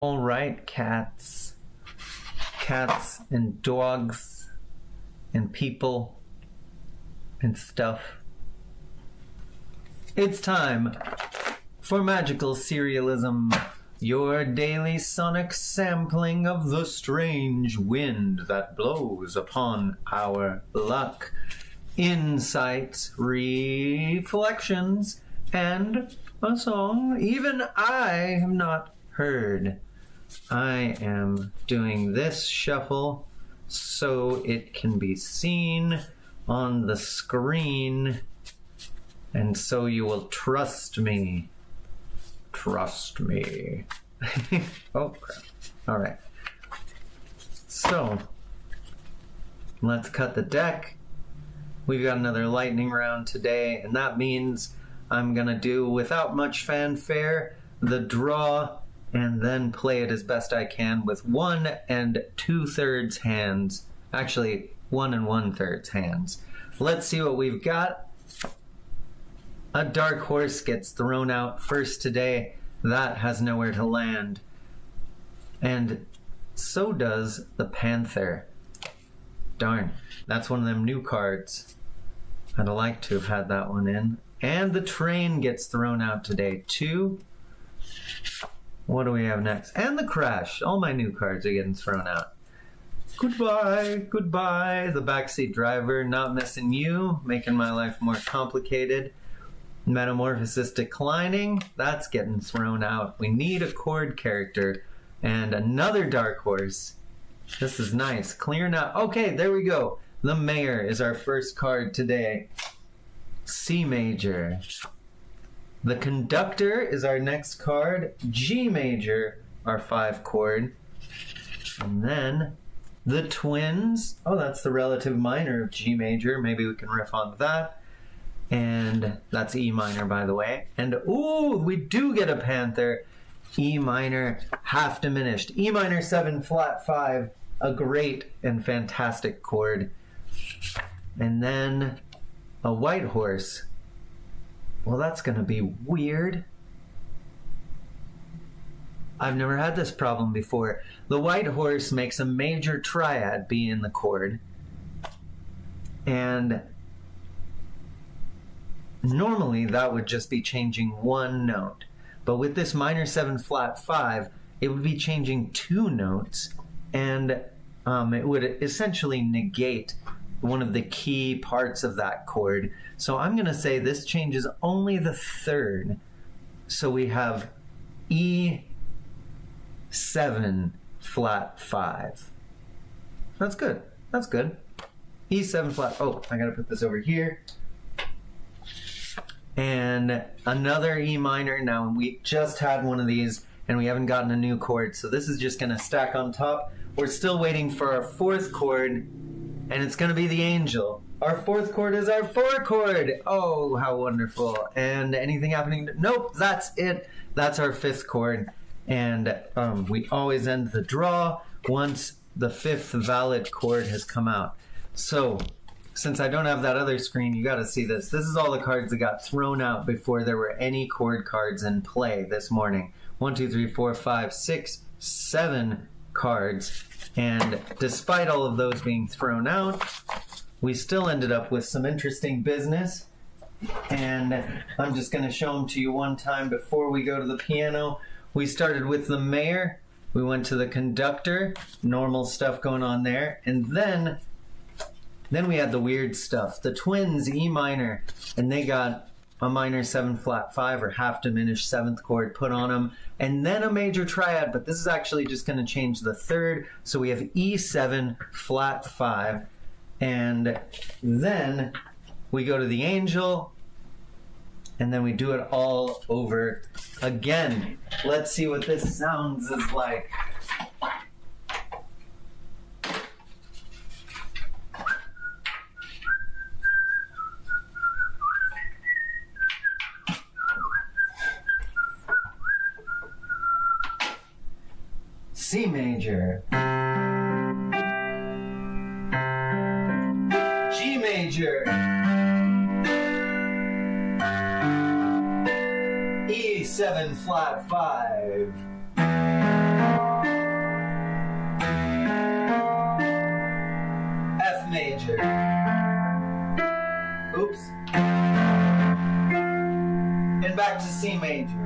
All right, cats and dogs and people and stuff. It's time for Magical Serialism, your daily sonic sampling of the strange wind that blows upon our luck. Insights, reflections, and a song even I have not heard. I am doing this shuffle so it can be seen on the screen, and so you will trust me. Trust me. Oh, crap. All right. So, let's cut the deck. We've got another lightning round today, and that means I'm going to do, without much fanfare, the draw and then play it as best I can with 1 2/3 hands. Actually, 1 1/3 hands. Let's see what we've got. A dark horse gets thrown out first today. That has nowhere to land. And so does the Panther. Darn, that's one of them new cards. I'd like to have had that one in. And the Train gets thrown out today. 2. What do we have next? And the Crash. All my new cards are getting thrown out. Goodbye, goodbye. The Backseat Driver, not missing you, making my life more complicated. Metamorphosis declining, that's getting thrown out. We need a chord character and another dark horse. This is nice. Clear now. Okay, there we go. The Mayor is our first card today. C major. The Conductor is our next card. G major, our 5 chord. And then the Twins. Oh, that's the relative minor of G major. Maybe we can riff on that. And that's E minor, by the way. And ooh, we do get a Panther. E minor, half diminished. E minor 7 flat 5, a great and fantastic chord. And then a White Horse. Well, that's going to be weird. I've never had this problem before. The White Horse makes a major triad be in the chord. And normally that would just be changing 1 note. But with this minor 7 flat 5, it would be changing 2 notes. And it would essentially negate one of the key parts of that chord. So I'm going to say this changes only the 3rd. So we have E7 flat 5. That's good. That's good. E7 flat. Oh, I got to put this over here. And another E minor. Now, we just had one of these and we haven't gotten a new chord. So this is just going to stack on top. We're still waiting for our 4th chord. And it's going to be the Angel. Our 4th chord is our 4 chord. Oh, how wonderful. And anything happening? Nope, that's it. That's our 5th chord. And we always end the draw once the 5th valid chord has come out. So, since I don't have that other screen, you got to see this. This is all the cards that got thrown out before there were any chord cards in play this morning. 1, 2, 3, 4, 5, 6, 7 cards. And despite all of those being thrown out, we still ended up with some interesting business. And I'm just going to show them to you one time before we go to the piano. We started with the Mayor. We went to the Conductor. Normal stuff going on there. And then we had the weird stuff. The Twins, E minor. And they got a minor 7 flat 5 or half diminished 7th chord put on them, and then a major triad, but this is actually just going to change the 3rd, so we have E7 flat 5, and then we go to the Angel, and then we do it all over again. Let's see what this sounds is like. C major, G major, E7 flat 5, major. Oops. And back to C major.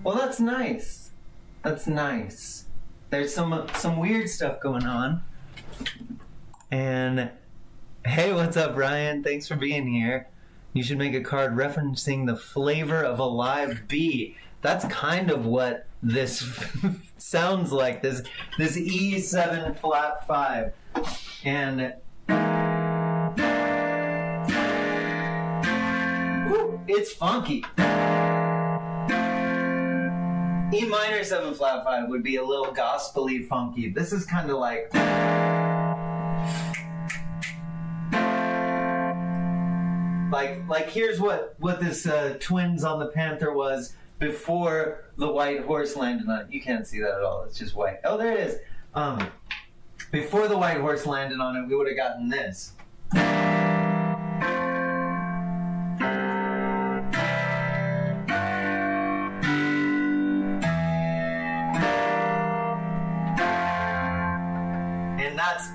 Well, that's nice. That's nice. There's some weird stuff going on. And hey, what's up, Ryan? Thanks for being here. You should make a card referencing the flavor of a live bee. That's kind of what this sounds like. This E7 flat 5. And it's funky. E minor 7 flat 5 would be a little gospel-y funky. This is kind of like here's what this Twins on the Panther was before the white horse landed on it. You can't see that at all. It's just white. Oh, there it is. Before the white horse landed on it, we would have gotten this.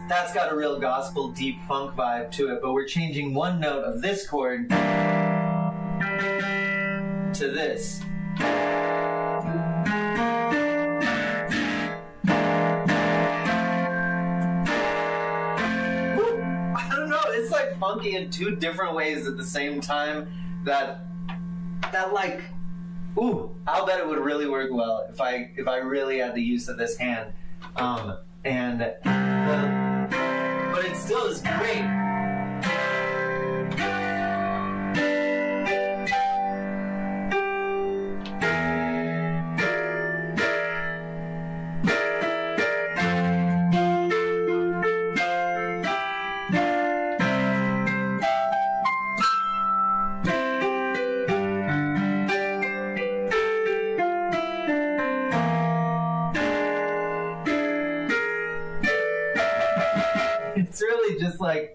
That's got a real gospel deep funk vibe to it, but we're changing one note of this chord to this. I don't know, it's like funky in two different ways at the same time that like, I'll bet it would really work well if I really had the use of this hand. But it still is great. It's really just like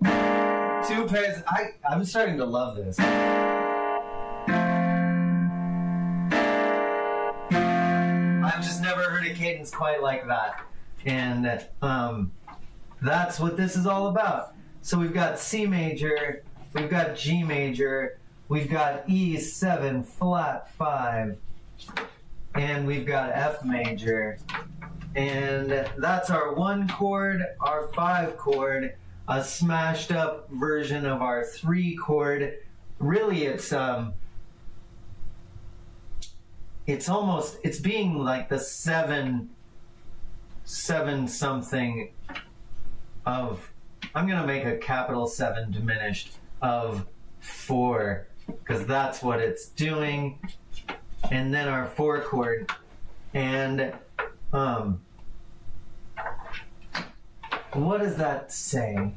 two pairs. I'm starting to love this. I've just never heard a cadence quite like that. And that's what this is all about. So we've got C major, we've got G major, we've got E7 flat 5, and we've got F major. And that's our 1 chord, our 5 chord, a smashed up version of our 3-chord. Really, it's being like the seven something of, I'm gonna make a capital 7 diminished of 4, because that's what it's doing. And then our 4 chord, and what does that say?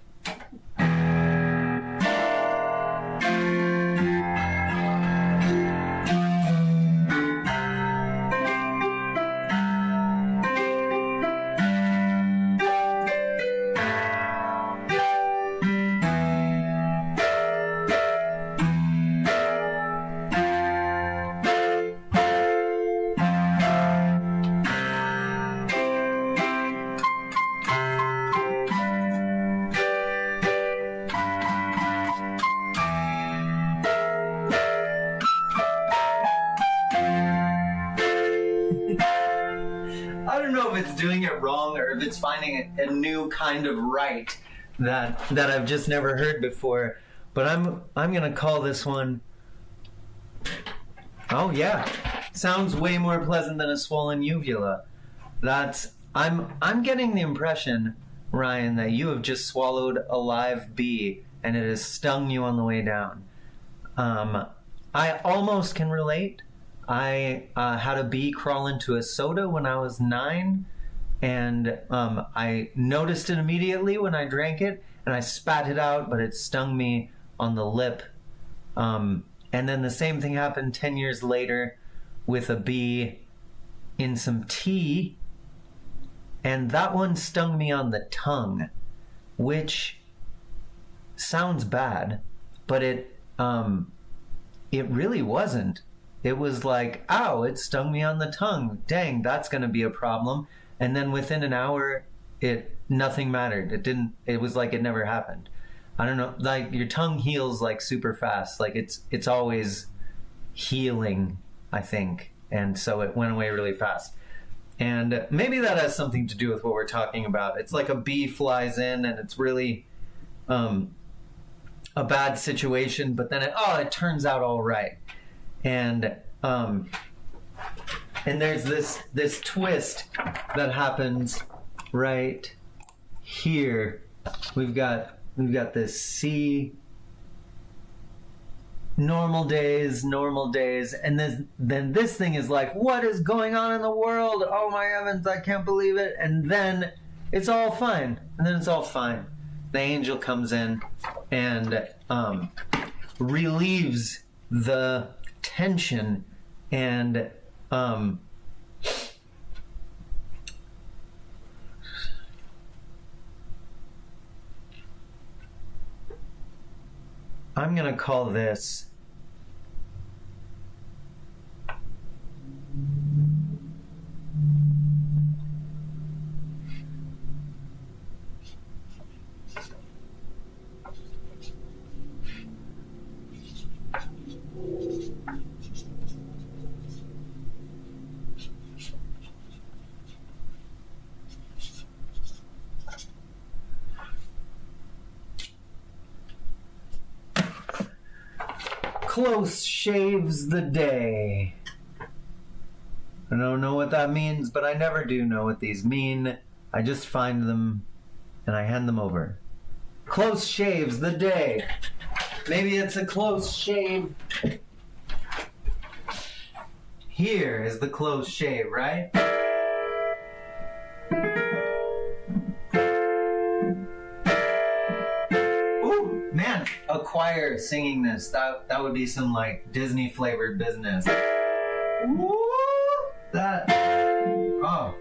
I don't know if it's doing it wrong or if it's finding a new kind of right that I've just never heard before. But I'm gonna call this one. Oh yeah, sounds way more pleasant than a swollen uvula. I'm getting the impression, Ryan, that you have just swallowed a live bee and it has stung you on the way down. I almost can relate. I had a bee crawl into a soda when I was 9, and I noticed it immediately when I drank it, and I spat it out, but it stung me on the lip. And then the same thing happened 10 years later with a bee in some tea, and that one stung me on the tongue, which sounds bad, but it really wasn't. It was like, ow, it stung me on the tongue. Dang, that's going to be a problem. And then within an hour, nothing mattered. It was like it never happened. I don't know, like your tongue heals like super fast. Like it's always healing, I think. And so it went away really fast. And maybe that has something to do with what we're talking about. It's like a bee flies in and it's really a bad situation, but then it turns out all right. And there's this twist that happens right here. We've got this C, normal days, and then this thing is like, what is going on in the world? Oh my heavens, I can't believe it. And then it's all fine. The angel comes in and relieves the tension, and I'm gonna call this close shaves the day. I don't know what that means, but I never do know what these mean. I just find them and I hand them over. Close shaves the day. Maybe it's a close shave. Here is the close shave, right? Ooh, man, a choir singing this. That would be some like Disney flavored business. Woo! That. Oh.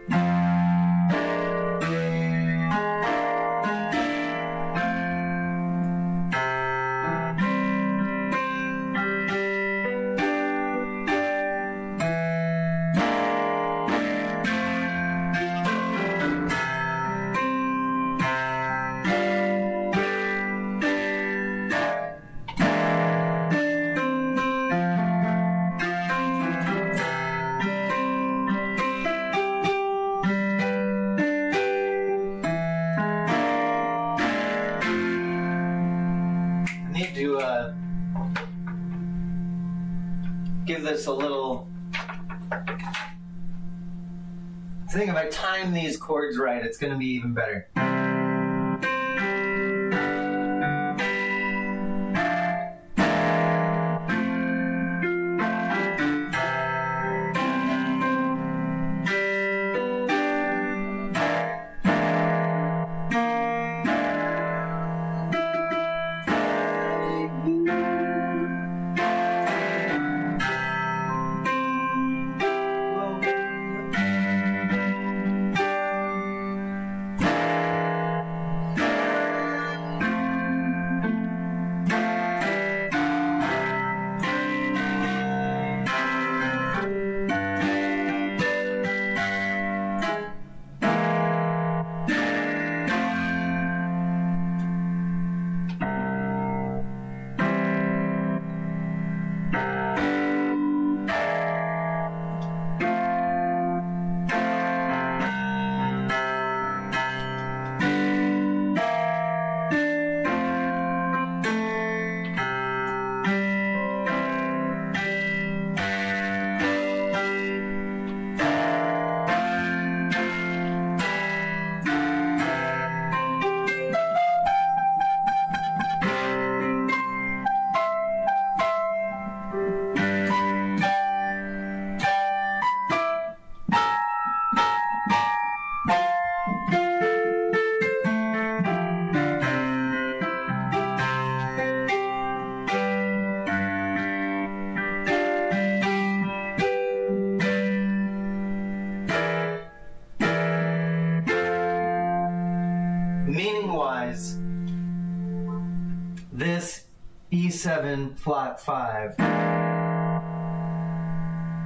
give this a little... I think if I time these chords right, it's going to be even better. Meaning-wise, this E7 flat 5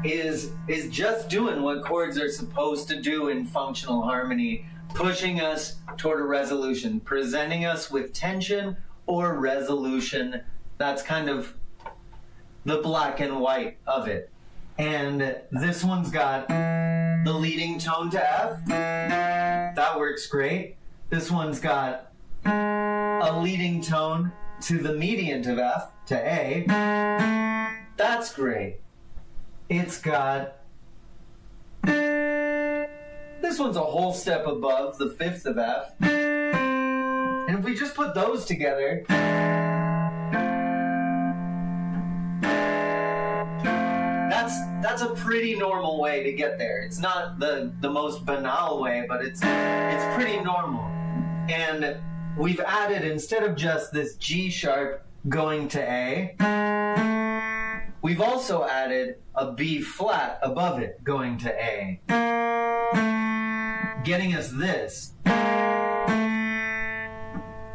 is just doing what chords are supposed to do in functional harmony, pushing us toward a resolution, presenting us with tension or resolution. That's kind of the black and white of it. And this one's got the leading tone to F. That works great. This one's got a leading tone to the median of F, to A. That's great. It's got... This one's a whole step above the 5th of F. And if we just put those together... That's a pretty normal way to get there. It's not the most banal way, but it's pretty normal. And we've added, instead of just this G sharp going to A, we've also added a B flat above it going to A, getting us this.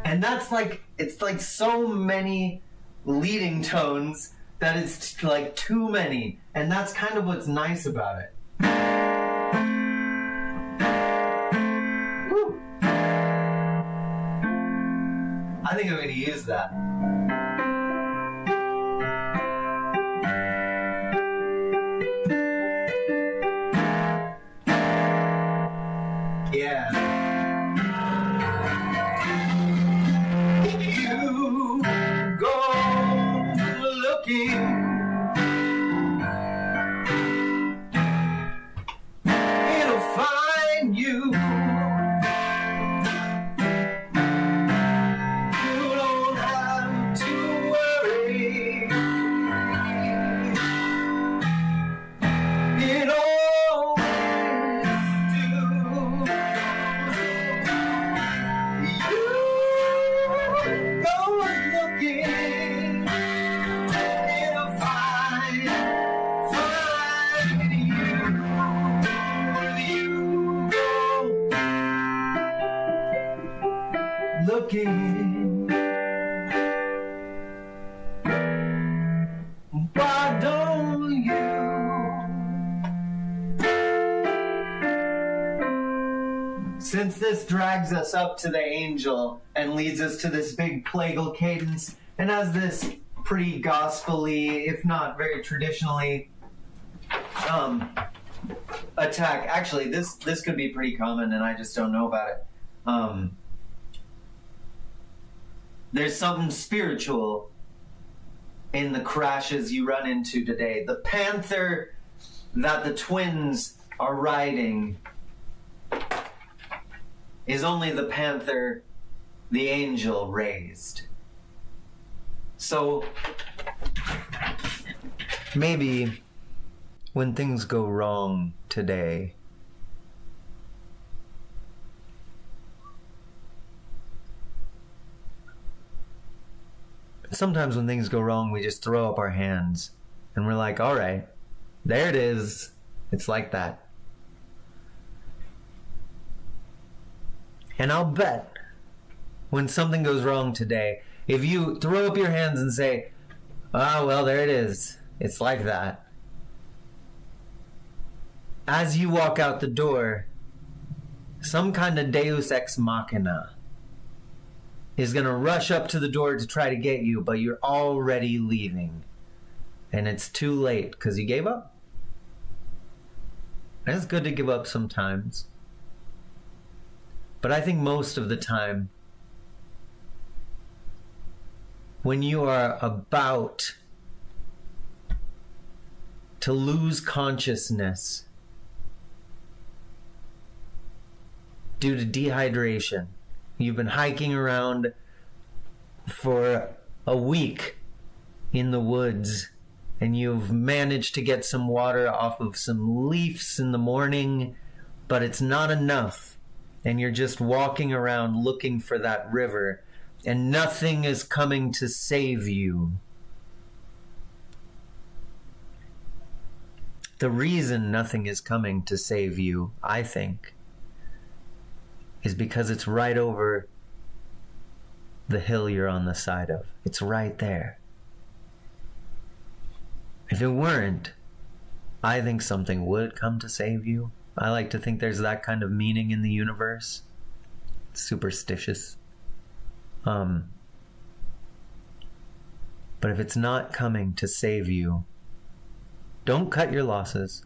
And that's like, it's like so many leading tones that it's like too many, and that's kind of what's nice about it. Woo. I think I'm going to use that. Yeah. You go looking, it'll find you. You don't have to worry. It always do. You go looking, it'll find you go looking. Why don't you? Since this drags us up to the angel and leads us to this big plagal cadence and has this pretty gospel-y, if not very traditionally, attack. Actually, this could be pretty common and I just don't know about it. There's something spiritual in the crashes you run into today. The panther that the twins are riding is only the panther the angel raised. So maybe when things go wrong today, sometimes when things go wrong, we just throw up our hands and we're like, all right, there it is. It's like that. And I'll bet when something goes wrong today, if you throw up your hands and say, ah, well, there it is. It's like that. As you walk out the door, some kind of deus ex machina is going to rush up to the door to try to get you, but you're already leaving. And it's too late because you gave up. And it's good to give up sometimes. But I think most of the time, when you are about to lose consciousness due to dehydration, you've been hiking around for a week in the woods and you've managed to get some water off of some leaves in the morning, but it's not enough. And you're just walking around looking for that river and nothing is coming to save you. The reason nothing is coming to save you, I think, is because it's right over the hill you're on the side of. It's right there. If it weren't, I think something would come to save you. I like to think there's that kind of meaning in the universe. Superstitious. But if it's not coming to save you, don't cut your losses.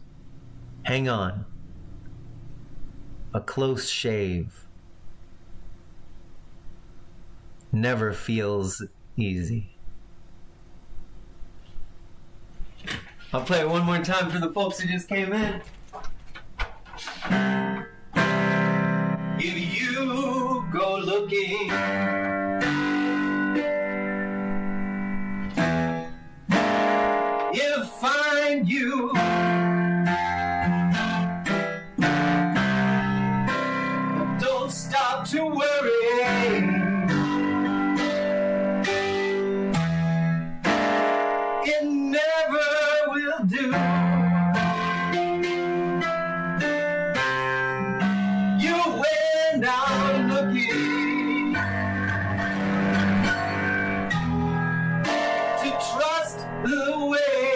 Hang on. A close shave never feels easy. I'll play it one more time for the folks who just came in. If you go looking, it'll find you. Don't stop to worry. It never will do. You went out looking to trust the way.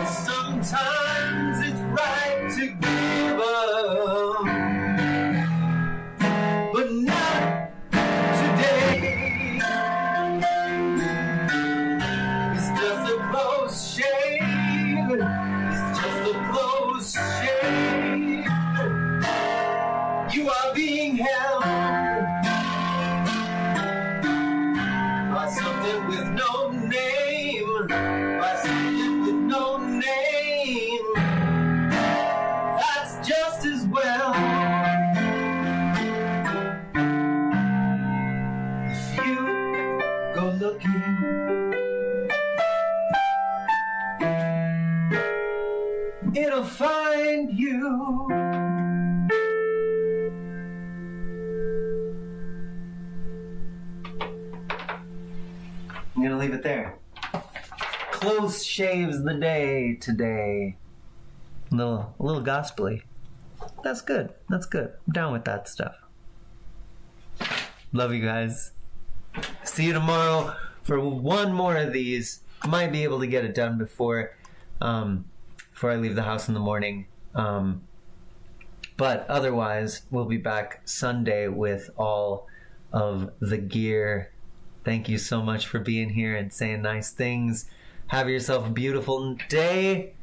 Sometimes it's right to give up, but not today. It's just a close shave. It's just a close shave. You are being held by something with no name. By something with no name. That's just as well. If you go looking, it'll find you. I'm gonna leave it there. Close shaves the day today. A little gospel-y. That's good. That's good. I'm down with that stuff. Love you guys. See you tomorrow for one more of these. Might be able to get it done before I leave the house in the morning. But otherwise, we'll be back Sunday with all of the gear. Thank you so much for being here and saying nice things. Have yourself a beautiful day.